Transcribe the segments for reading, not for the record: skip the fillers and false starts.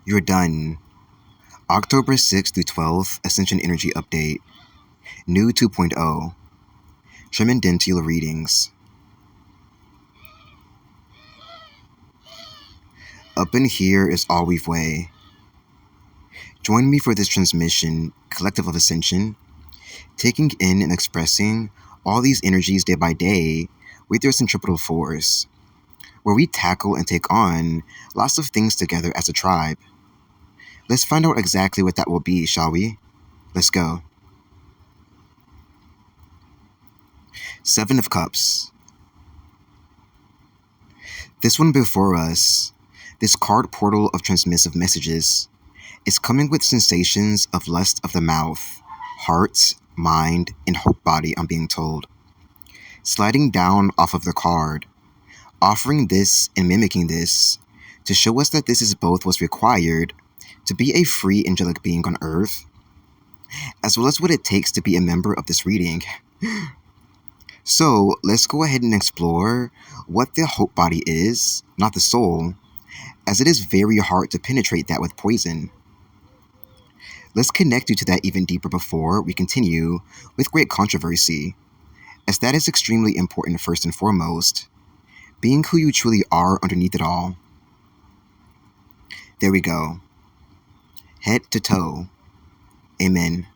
You're done. October 6th through 12th, Ascension Energy Update. New 2.0. Tremendential readings. Up in here is all we've way. Join me for this transmission, collective of Ascension, taking in and expressing all these energies day by day with your centripetal force, where we tackle and take on lots of things together as a tribe. Let's find out exactly what that will be, shall we? Let's go. 7 of Cups. This one before us, this card portal of transmissive messages, is coming with sensations of lust of the mouth, heart, mind, and hope body, I'm being told. Sliding down off of the card, offering this and mimicking this to show us that this is both what's required to be a free angelic being on Earth, as well as what it takes to be a member of this reading. So let's go ahead and explore what the hope body is, not the soul, as it is very hard to penetrate that with poison. Let's connect you to that even deeper before we continue with great controversy, as that is extremely important first and foremost, being who you truly are underneath it all. There we go. Head to toe. Amen.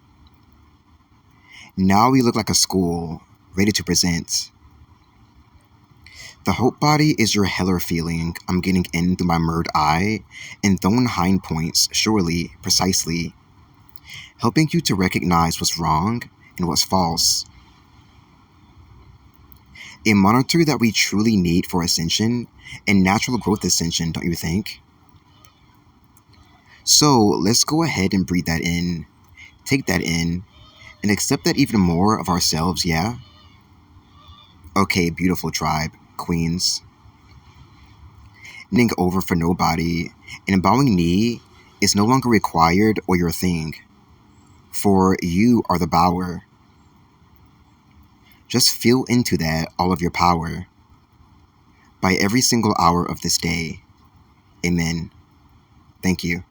Now we look like a school, ready to present. The hope body is your heller feeling I'm getting in through my mirrored eye and thrown hind points, surely, precisely, helping you to recognize what's wrong and what's false. A monitor that we truly need for ascension and natural growth ascension, don't you think? So let's go ahead and breathe that in, take that in, and accept that even more of ourselves, yeah? Okay, beautiful tribe, queens. Kneeling over for nobody, and bowing knee is no longer required or your thing, for you are the bower. Just feel into that all of your power, by every single hour of this day. Amen. Thank you.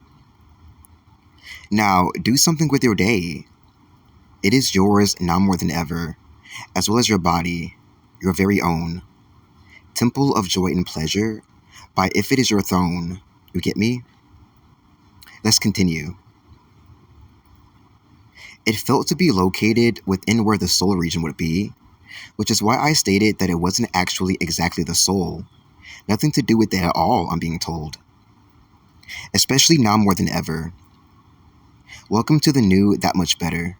Now, do something with your day. It is yours now more than ever, as well as your body, your very own. Temple of joy and pleasure, by if it is your throne. You get me? Let's continue. It felt to be located within where the soul region would be, which is why I stated that it wasn't actually exactly the soul. Nothing to do with that at all, I'm being told. Especially now more than ever. Welcome to the new that much better.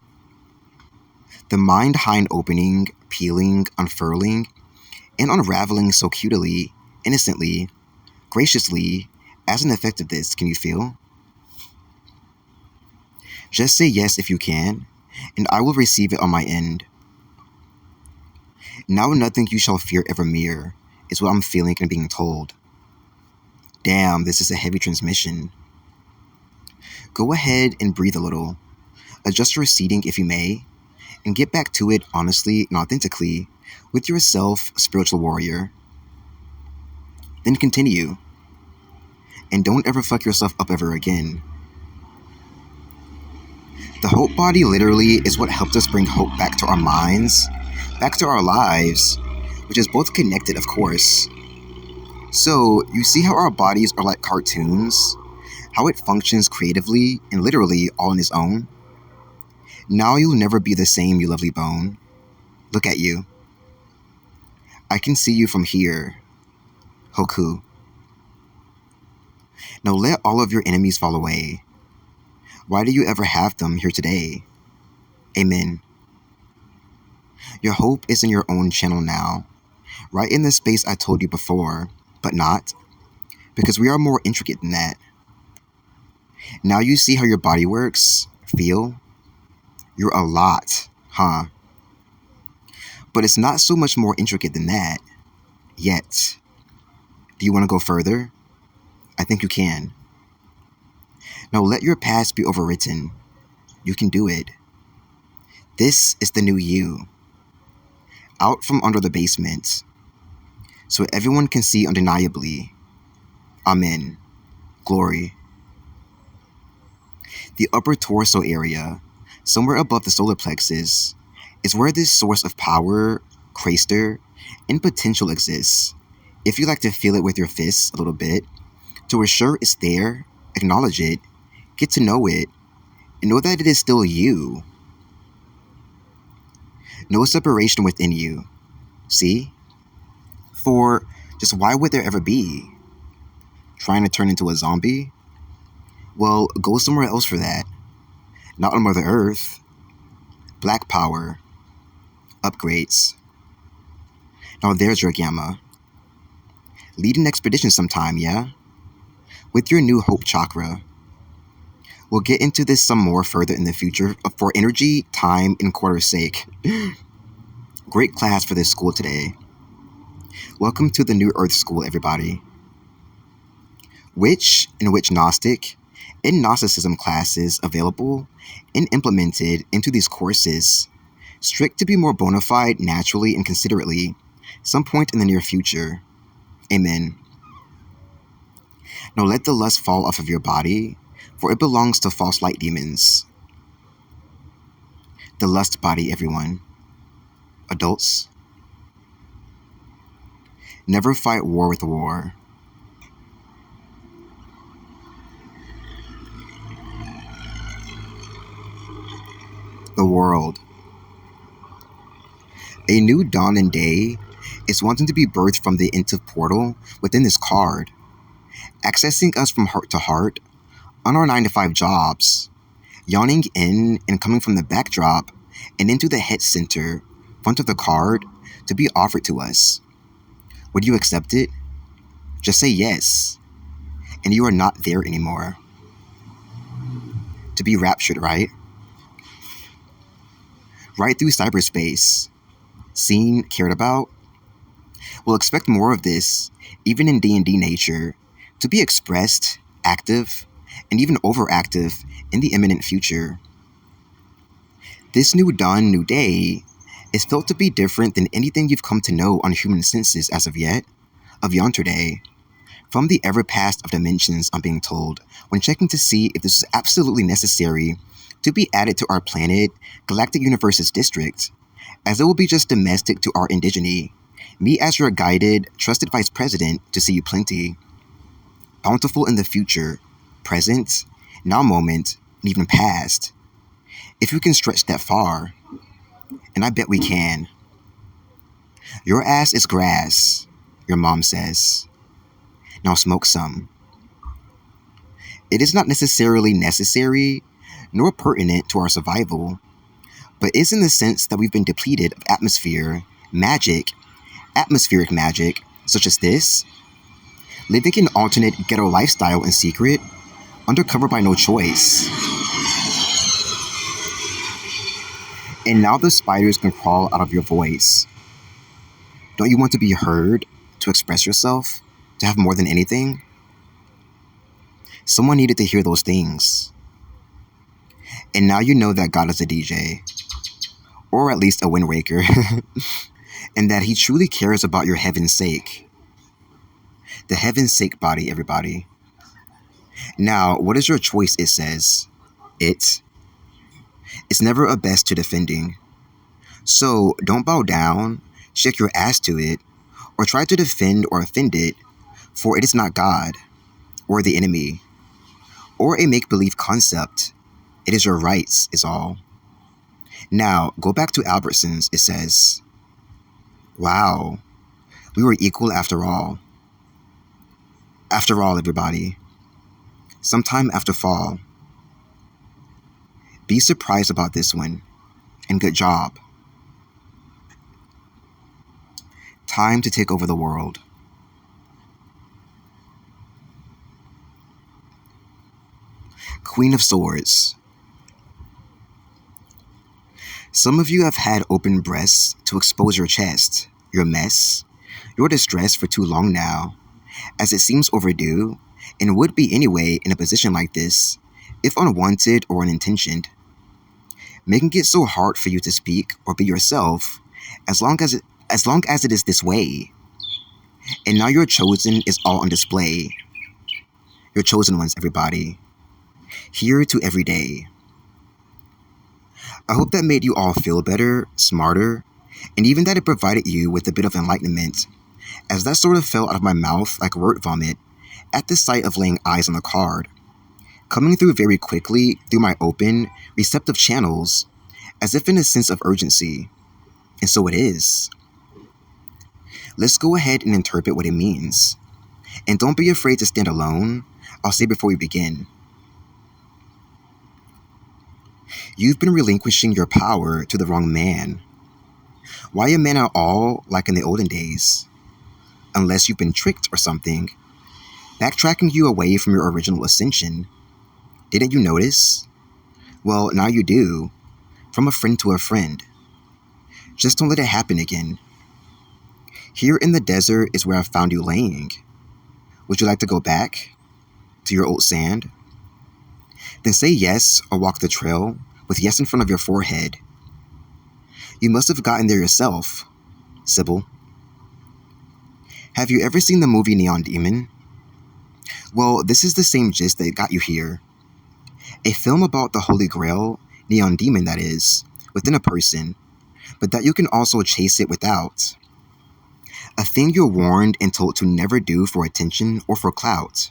The mind hind opening, peeling, unfurling, and unraveling so cutely, innocently, graciously, as an effect of this, can you feel? Just say yes if you can, and I will receive it on my end. Now nothing you shall fear evermore, is what I'm feeling and being told. Damn, this is a heavy transmission. Go ahead and breathe a little. Adjust your seating if you may, and get back to it honestly and authentically with yourself, spiritual warrior. Then continue. And don't ever fuck yourself up ever again. The hope body literally is what helped us bring hope back to our minds, back to our lives, which is both connected, of course. So, you see how our bodies are like cartoons? How it functions creatively and literally all on its own? Now you'll never be the same, you lovely bone. Look at you. I can see you from here. Hoku. Now let all of your enemies fall away. Why do you ever have them here today? Amen. Your hope is in your own channel now, right in the space I told you before, but not, because we are more intricate than that. Now you see how your body works, feel? You're a lot, huh? But it's not so much more intricate than that, yet. Do you want to go further? I think you can. Now let your past be overwritten. You can do it. This is the new you. Out from under the basement, so everyone can see undeniably. Amen. Glory. The upper torso area, somewhere above the solar plexus, is where this source of power, crater, and potential exists. If you like to feel it with your fists a little bit, to assure it's there, acknowledge it, get to know it, and know that it is still you. No separation within you. See? For just why would there ever be? Trying to turn into a zombie? Well, go somewhere else for that. Not on Mother Earth. Black power. Upgrades. Now there's your gamma. Lead an expedition sometime, yeah? With your new hope chakra. We'll get into this some more further in the future for energy, time, and quarter's sake. Great class for this school today. Welcome to the New Earth School, everybody. Which Gnostic and Gnosticism classes available and implemented into these courses, strict to be more bona fide naturally and considerately, some point in the near future. Amen. Now let the lust fall off of your body, for it belongs to false light demons. The lust body, everyone. Adults. Never fight war with war. The world. A new dawn and day is wanting to be birthed from the into portal within this card, accessing us from heart to heart on our 9-to-5 jobs, yawning in and coming from the backdrop and into the head center, front of the card, to be offered to us. Would you accept it? Just say yes, and you are not there anymore. To be raptured, right? Right through cyberspace. Seen, cared about? We'll expect more of this, even in D&D nature, to be expressed, active, and even overactive in the imminent future. This new dawn, new day, is felt to be different than anything you've come to know on human senses as of yet, of yonterday. From the ever-past of dimensions, I'm being told, when checking to see if this is absolutely necessary to be added to our planet, Galactic Universe's district, as it will be just domestic to our indigeny. Me as your guided, trusted vice president to see you plenty. Bountiful in the future, present, now moment, and even past. If you can stretch that far, and I bet we can. Your ass is grass, your mom says. Now smoke some. It is not necessarily necessary, nor pertinent to our survival, but is in the sense that we've been depleted of atmospheric magic, such as this, living an alternate ghetto lifestyle in secret, undercover by no choice. And now the spiders can crawl out of your voice. Don't you want to be heard, to express yourself, to have more than anything? Someone needed to hear those things. And now you know that God is a DJ, or at least a wind waker, and that he truly cares about your heaven's sake. The heaven's sake body, everybody. Now, what is your choice, it says? It's never a best to defending. So don't bow down, shake your ass to it, or try to defend or offend it, for it is not God, or the enemy, or a make-believe concept. It is your rights, is all. Now, go back to Albertsons, it says. Wow, we were equal after all. After all, everybody. Sometime after fall. Be surprised about this one, and good job. Time to take over the world. Queen of Swords. Some of you have had open breasts to expose your chest, your mess, your distress for too long now, as it seems overdue, and would be anyway in a position like this, if unwanted or unintentioned. Making it so hard for you to speak or be yourself, as long as it is this way. And now your chosen is all on display. Your chosen ones, everybody. here to every day. I hope that made you all feel better, smarter, and even that it provided you with a bit of enlightenment, as that sort of fell out of my mouth like word vomit at the sight of laying eyes on the card, coming through very quickly through my open, receptive channels, as if in a sense of urgency. And so it is. Let's go ahead and interpret what it means. And don't be afraid to stand alone, I'll say before we begin. You've been relinquishing your power to the wrong man. Why a man at all, like in the olden days? Unless you've been tricked or something, backtracking you away from your original ascension. Didn't you notice? Well, now you do, from a friend to a friend. Just don't let it happen again. Here in the desert is where I found you laying. Would you like to go back to your old sand? Then say yes or walk the trail with yes in front of your forehead. You must have gotten there yourself, Sybil. Have you ever seen the movie Neon Demon? Well, this is the same gist that got you here. A film about the Holy Grail, Neon Demon that is, within a person, but that you can also chase it without. A thing you're warned and told to never do for attention or for clout.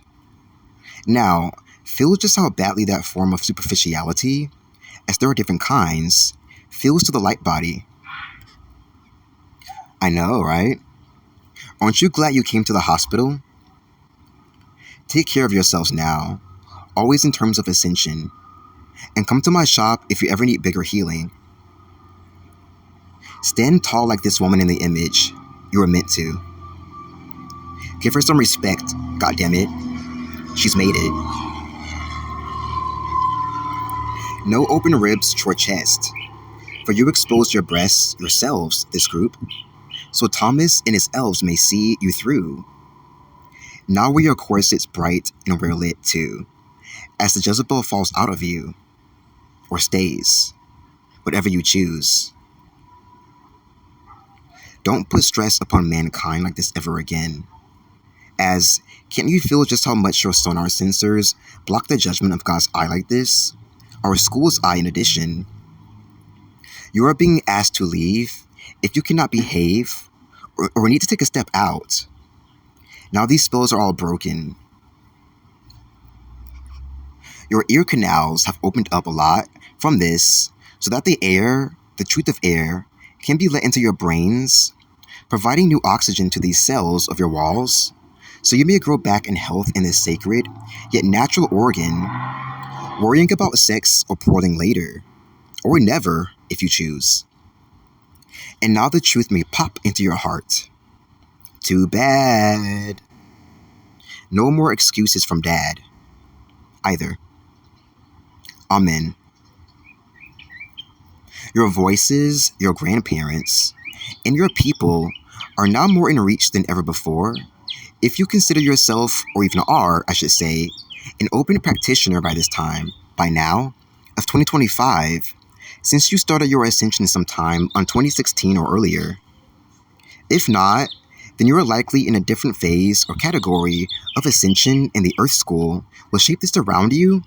Now, feel just how badly that form of superficiality, as there are different kinds, feels to the light body. I know, right? Aren't you glad you came to the hospital? Take care of yourselves now, always in terms of ascension, and come to my shop if you ever need bigger healing. Stand tall like this woman in the image. You were meant to. Give her some respect, goddammit. She's made it. No open ribs to your chest, for you exposed your breasts yourselves, this group, so Thomas and his elves may see you through. Now wear your corsets bright and well lit too, as the Jezebel falls out of you, or stays, whatever you choose. Don't put stress upon mankind like this ever again, as can't you feel just how much your sonar sensors block the judgment of God's eye like this? Our school's eye in addition. You are being asked to leave if you cannot behave or need to take a step out. Now these spells are all broken. Your ear canals have opened up a lot from this so that the air, the truth of air, can be let into your brains, providing new oxygen to these cells of your walls, so you may grow back in health in this sacred, yet natural organ, worrying about sex or quarreling later, or never, if you choose. And now the truth may pop into your heart. Too bad. No more excuses from Dad, either. Amen. Your voices, your grandparents, and your people are now more in reach than ever before, if you consider yourself, or even are, I should say, an open practitioner by now, of 2025, since you started your ascension sometime on 2016 or earlier. If not, then you are likely in a different phase or category of ascension, and the Earth School will shape this around you,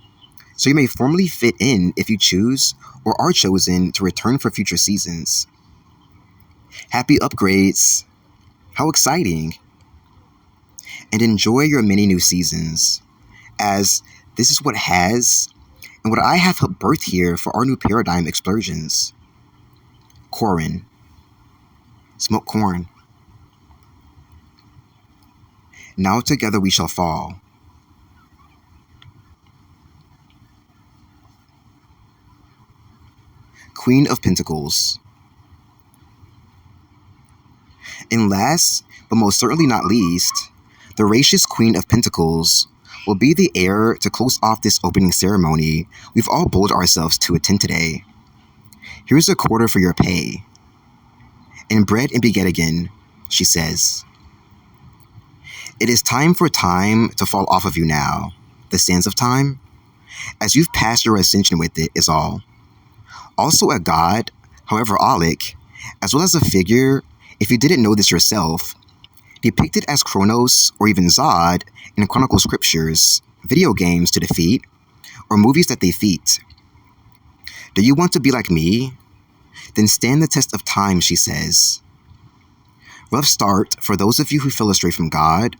so you may formally fit in if you choose or are chosen to return for future seasons. Happy upgrades! How exciting! And enjoy your many new seasons, as this is what has, and what I have helped birth here for our new paradigm explosions. Corin. Smoke corn. Now together we shall fall. Queen of Pentacles. And last, but most certainly not least, the gracious Queen of Pentacles will be the heir to close off this opening ceremony we've all bold ourselves to attend today. Here's a quarter for your pay. And bread and beget again, she says. It is time for time to fall off of you now, the sands of time, as you've passed your ascension with it is all. Also a god, however Aulic, as well as a figure, if you didn't know this yourself, depicted as Kronos or even Zod in Chronicle scriptures, video games to defeat, or movies that they feat. Do you want to be like me? Then stand the test of time, she says. Rough start for those of you who fell astray from God,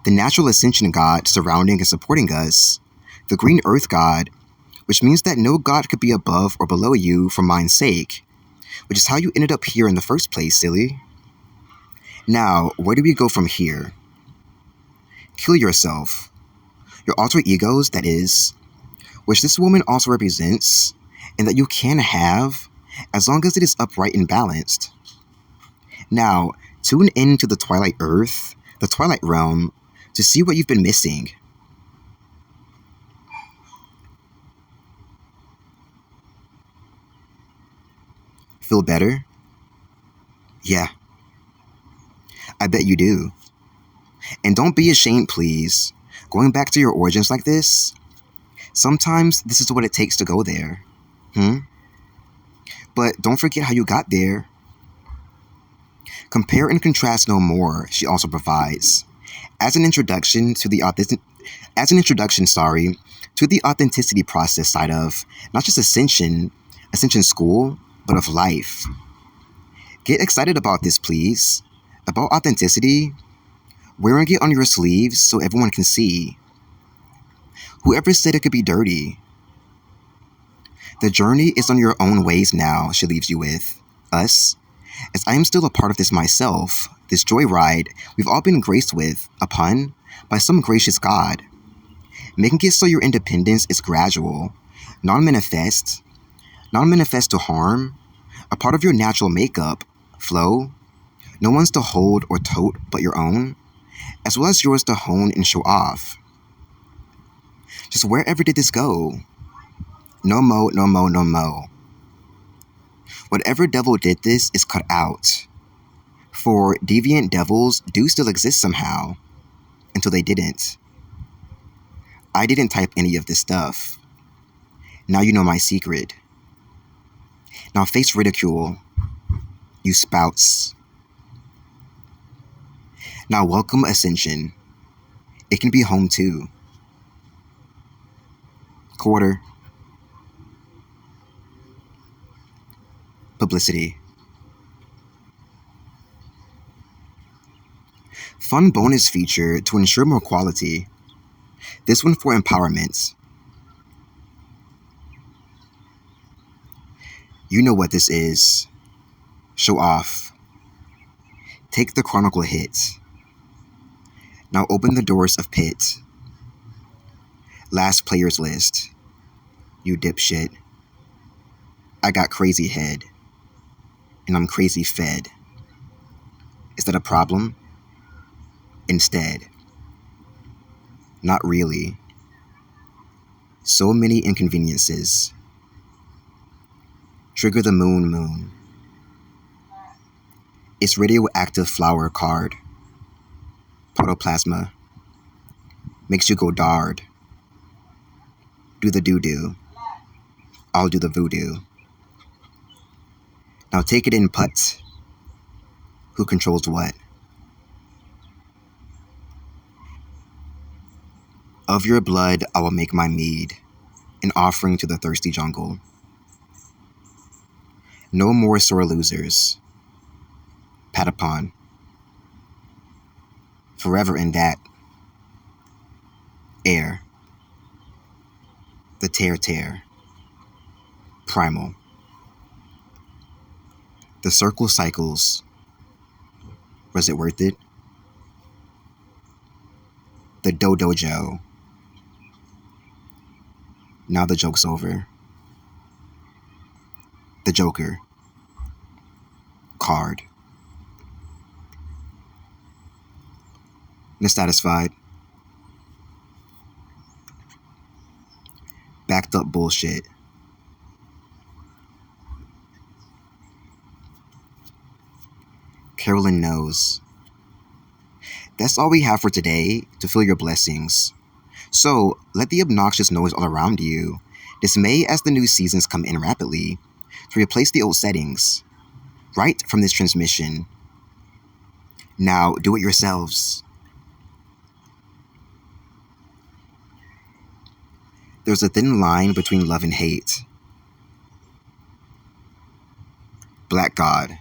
the natural ascension God surrounding and supporting us, the green earth God, which means that no God could be above or below you for mine's sake, which is how you ended up here in the first place, silly. Now, where do we go from here? Kill yourself. Your alter egos, that is, which this woman also represents, and that you can have, as long as it is upright and balanced. Now, tune into the Twilight Earth, the Twilight Realm, to see what you've been missing. Feel better? Yeah. I bet you do. And don't be ashamed, please. Going back to your origins like this, sometimes this is what it takes to go there. But don't forget how you got there. Compare and contrast no more, she also provides. As an introduction, to the authenticity process side of not just Ascension school, but of life. Get excited about this, please. About authenticity, wearing it on your sleeves so everyone can see. Whoever said it could be dirty? The journey is on your own ways now, she leaves you with. Us, as I am still a part of this myself, this joyride we've all been graced with, upon, by some gracious God. Making it so your independence is gradual, non-manifest to harm, a part of your natural makeup, flow, no one's to hold or tote but your own, as well as yours to hone and show off. Just wherever did this go? No mo, no mo, no mo. Whatever devil did this is cut out. For deviant devils do still exist somehow, until they didn't. I didn't type any of this stuff. Now you know my secret. Now face ridicule, you spouts. Now welcome Ascension. It can be home too. Quarter. Publicity. Fun bonus feature to ensure more quality. This one for empowerment. You know what this is. Show off. Take the chronicle hit. Now open the doors of pit. Last players list. You dipshit. I got crazy head. And I'm crazy fed. Is that a problem? Instead. Not really. So many inconveniences. Trigger the moon. It's radioactive flower card. Protoplasma. Makes you go dard. Do the doo-doo. I'll do the voodoo. Now take it in putts. Who controls what? Of your blood I will make my mead, an offering to the thirsty jungle. No more sore losers. Patapon. Forever in that. Air. The tear. Primal. The circle cycles. Was it worth it? The dojo. Now the joke's over. The Joker. Card. Dissatisfied. Backed up bullshit. Carolyn knows. That's all we have for today to fill your blessings. So let the obnoxious noise all around you dismay as the new seasons come in rapidly to replace the old settings. Right from this transmission. Now do it yourselves. There's a thin line between love and hate. Black God.